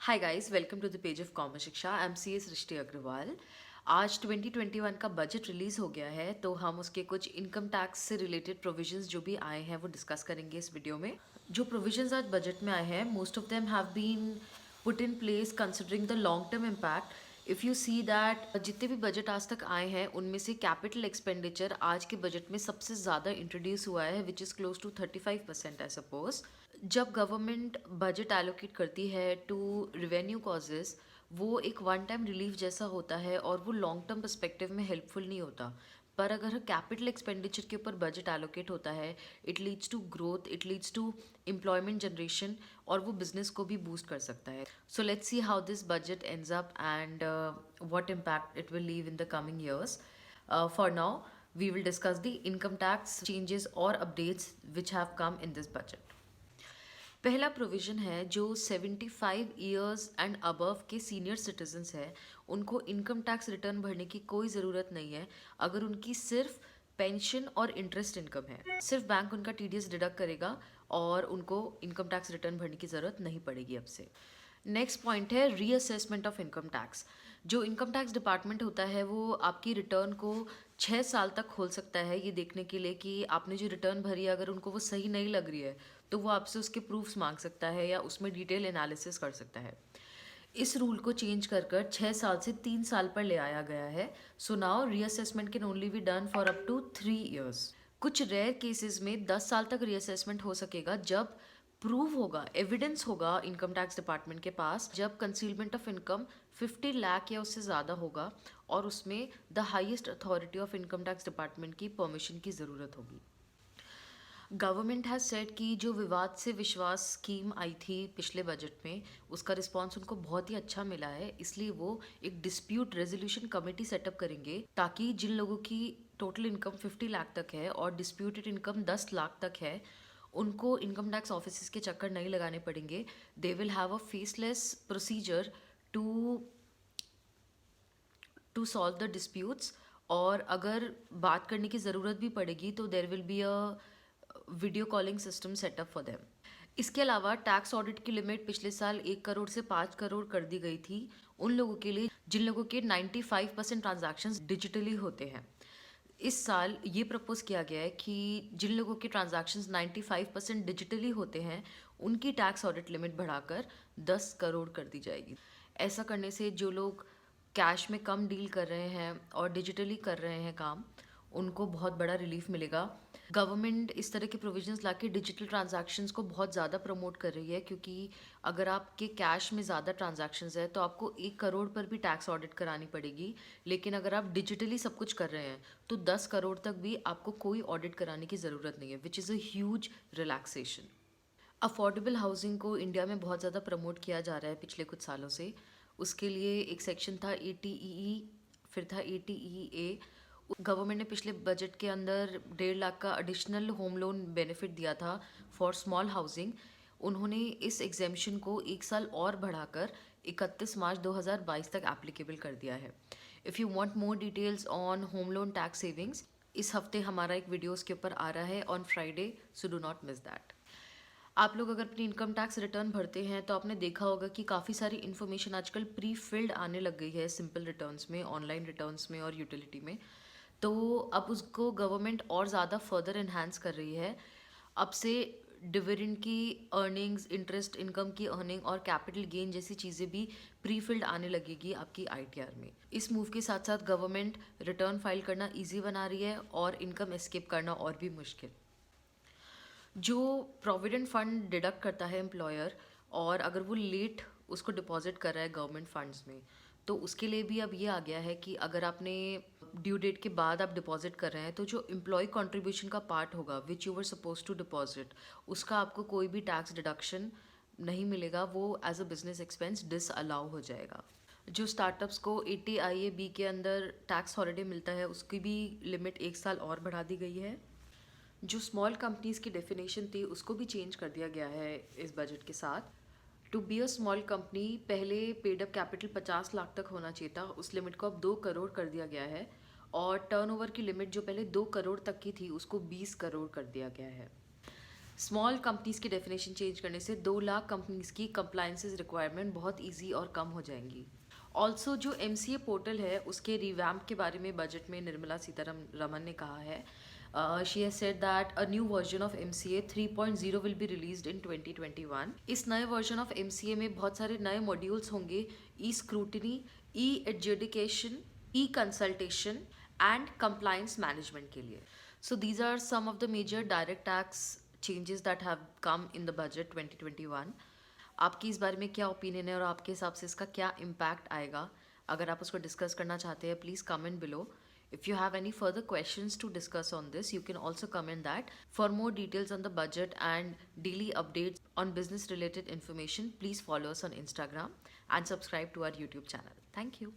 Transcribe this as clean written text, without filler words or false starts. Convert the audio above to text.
Hi guys, welcome to the page of commerce Shiksha. I am C S Srishti Agarwal. आज 2021 का budget release हो गया है, तो हम उसके कुछ इनकम टैक्स से रिलेटेड प्रोविजंस जो भी आए हैं वो डिस्कस करेंगे इस वीडियो में। जो प्रोविजंस आज बजट में आए हैं, most of them have been put in place considering the long term impact. If you see that जितने भी बजट आज तक आए हैं उनमें से कैपिटल एक्सपेंडिचर आज के बजट में सबसे ज़्यादा इंट्रोड्यूस हुआ है, which is close to 35% I suppose. जब गवर्नमेंट बजट एलोकेट करती है टू रिवेन्यू कॉजेज, वो एक वन टाइम रिलीफ जैसा होता है और वो लॉन्ग टर्म पर्सपेक्टिव में हेल्पफुल नहीं होता। पर अगर कैपिटल एक्सपेंडिचर के ऊपर बजट एलोकेट होता है, it leads to growth, it leads to employment generation, और वो बिजनेस को भी बूस्ट कर सकता है। So let's see how this budget ends up and what impact it will leave in the coming years. For now we will discuss the income tax changes or updates which have come in this budget. पहला provision है जो 75 years and above के senior citizens हैं, उनको income tax return भरने की कोई ज़रूरत नहीं है अगर उनकी सिर्फ पेंशन और इंटरेस्ट इनकम है। सिर्फ बैंक उनका टीडीएस डिडक्ट करेगा और उनको इनकम टैक्स रिटर्न भरने की ज़रूरत नहीं पड़ेगी अब से। नेक्स्ट पॉइंट है रीअसेसमेंट ऑफ इनकम टैक्स। जो इनकम टैक्स डिपार्टमेंट होता है वो आपकी रिटर्न को 6 साल तक खोल सकता है, ये देखने के लिए कि आपने जो रिटर्न भरी है अगर उनको वो सही नहीं लग रही है तो वो आपसे उसके प्रूफ्स मांग सकता है या उसमें डिटेल एनालिसिस कर सकता है। इस रूल को चेंज कर कर 6 साल से 3 साल पर ले आया गया है। So now reassessment can only be done for up to 3 years. कुछ रेयर केसेस में 10 साल तक रीअसेसमेंट हो सकेगा जब प्रूव होगा, एविडेंस होगा इनकम टैक्स डिपार्टमेंट के पास, जब कंसीलमेंट ऑफ इनकम 50 लाख या उससे ज़्यादा होगा और उसमें the highest authority of income tax department की परमिशन की ज़रूरत होगी। गवर्नमेंट हैज़ सेड कि जो विवाद से विश्वास स्कीम आई थी पिछले बजट में, उसका रिस्पांस उनको बहुत ही अच्छा मिला है, इसलिए वो एक डिस्प्यूट रेजोल्यूशन कमेटी सेटअप करेंगे ताकि जिन लोगों की टोटल इनकम 50 लाख तक है और डिस्प्यूटेड इनकम 10 लाख तक है, उनको इनकम टैक्स ऑफिस के चक्कर नहीं लगाने पड़ेंगे। They will have a faceless procedure to solve the disputes, और अगर बात करने की ज़रूरत भी पड़ेगी तो there will be a video calling system setup for them. इसके अलावा टैक्स ऑडिट की लिमिट पिछले साल 1 करोड़ से 5 करोड़ कर दी गई थी उन लोगों के लिए जिन लोगों के 95% ट्रांजैक्शंस डिजिटली होते हैं। इस साल ये प्रपोज किया गया है कि जिन लोगों के ट्रांजैक्शंस 95% डिजिटली होते हैं उनकी टैक्स ऑडिट लिमिट बढ़ाकर 10 करोड़ कर दी जाएगी। ऐसा करने से जो लोग कैश में कम डील कर रहे हैं और डिजिटली कर रहे हैं काम, उनको बहुत बड़ा रिलीफ मिलेगा। गवर्नमेंट इस तरह के प्रोविजंस लाके डिजिटल ट्रांजैक्शंस को बहुत ज़्यादा प्रमोट कर रही है, क्योंकि अगर आपके कैश में ज़्यादा ट्रांजैक्शंस है तो आपको 1 करोड़ पर भी टैक्स ऑडिट करानी पड़ेगी, लेकिन अगर आप डिजिटली सब कुछ कर रहे हैं तो 10 करोड़ तक भी आपको कोई ऑडिट कराने की ज़रूरत नहीं है, which is a huge relaxation. Affordable housing को इंडिया में बहुत ज़्यादा प्रमोट किया जा रहा है पिछले कुछ सालों से। उसके लिए एक सेक्शन था ATEE, फिर था ATEA। गवर्नमेंट ने पिछले बजट के अंदर 1.5 लाख का एडिशनल होम लोन बेनिफिट दिया था फॉर स्मॉल हाउसिंग। उन्होंने इस एग्जेम्पशन को 1 साल और बढ़ाकर 31 मार्च 2022 तक एप्लीकेबल कर दिया है। If you want more details on home loan tax savings, इस हफ्ते हमारा एक वीडियो उसके ऊपर आ रहा है on Friday, so do not miss that. आप लोग अगर अपनी इनकम टैक्स रिटर्न भरते हैं तो आपने देखा होगा कि काफ़ी सारी इन्फॉर्मेशन आजकल प्री फिल्ड आने लग गई है सिंपल रिटर्न्स में, ऑनलाइन रिटर्न्स में और यूटिलिटी में। तो अब उसको गवर्नमेंट और ज़्यादा फर्दर इन्हांस कर रही है। अब से डिविडेंड की अर्निंग्स, इंटरेस्ट इनकम की अर्निंग और कैपिटल गेन जैसी चीज़ें भी प्री फिल्ड आने लगेगी आपकी ITR में। इस मूव के साथ साथ गवर्नमेंट रिटर्न फाइल करना ईजी बना रही है और इनकम एस्केप करना और भी मुश्किल। जो प्रोविडेंट फंड डिडक्ट करता है एम्प्लॉयर, और अगर वो लेट उसको डिपॉजिट कर रहा है गवर्नमेंट फंड्स में, तो उसके लिए भी अब ये आ गया है कि अगर आपने ड्यू डेट के बाद आप डिपॉजिट कर रहे हैं तो जो एम्प्लॉय कंट्रीब्यूशन का पार्ट होगा which you were suppose to deposit, उसका आपको कोई भी टैक्स डिडक्शन नहीं मिलेगा, वो as a business expense disallow हो जाएगा। जो स्टार्टअप्स को ATIAB के अंदर टैक्स हॉलिडे मिलता है उसकी भी लिमिट 1 साल और बढ़ा दी गई है। जो स्मॉल कंपनीज़ की डेफिनेशन थी उसको भी चेंज कर दिया गया है इस बजट के साथ। To be a small company पहले पेड अप कैपिटल 50 लाख तक होना चाहिए था, उस लिमिट को अब 2 करोड़ कर दिया गया है, और टर्नओवर की लिमिट जो पहले 2 करोड़ तक की थी उसको 20 करोड़ कर दिया गया है। स्मॉल कंपनीज की डेफिनेशन चेंज करने से 2 लाख कंपनीज की कंप्लायंसेस रिक्वायरमेंट बहुत ईजी और कम हो जाएंगी। ऑल्सो जो MCA पोर्टल है उसके रिवैम्प के बारे में बजट में निर्मला सीतारमन ने कहा है। She has said that a new version of MCA 3.0 will be released in 2021। इस नए वर्जन ऑफ MCA में बहुत सारे नए मॉड्यूल्स होंगे, e scrutiny, e adjudication, e consultation and compliance management के लिए। So these are some of the major direct tax changes that have come in the budget 2021। आपकी इस बारे में क्या ओपिनियन है और आपके हिसाब से इसका क्या इम्पैक्ट आएगा? अगर आप उसको डिस्कस करना चाहते हैं please comment below. If you have any further questions to discuss on this, you can also comment that. For more details on the budget and daily updates on business related information, please follow us on Instagram and subscribe to our YouTube channel. Thank you.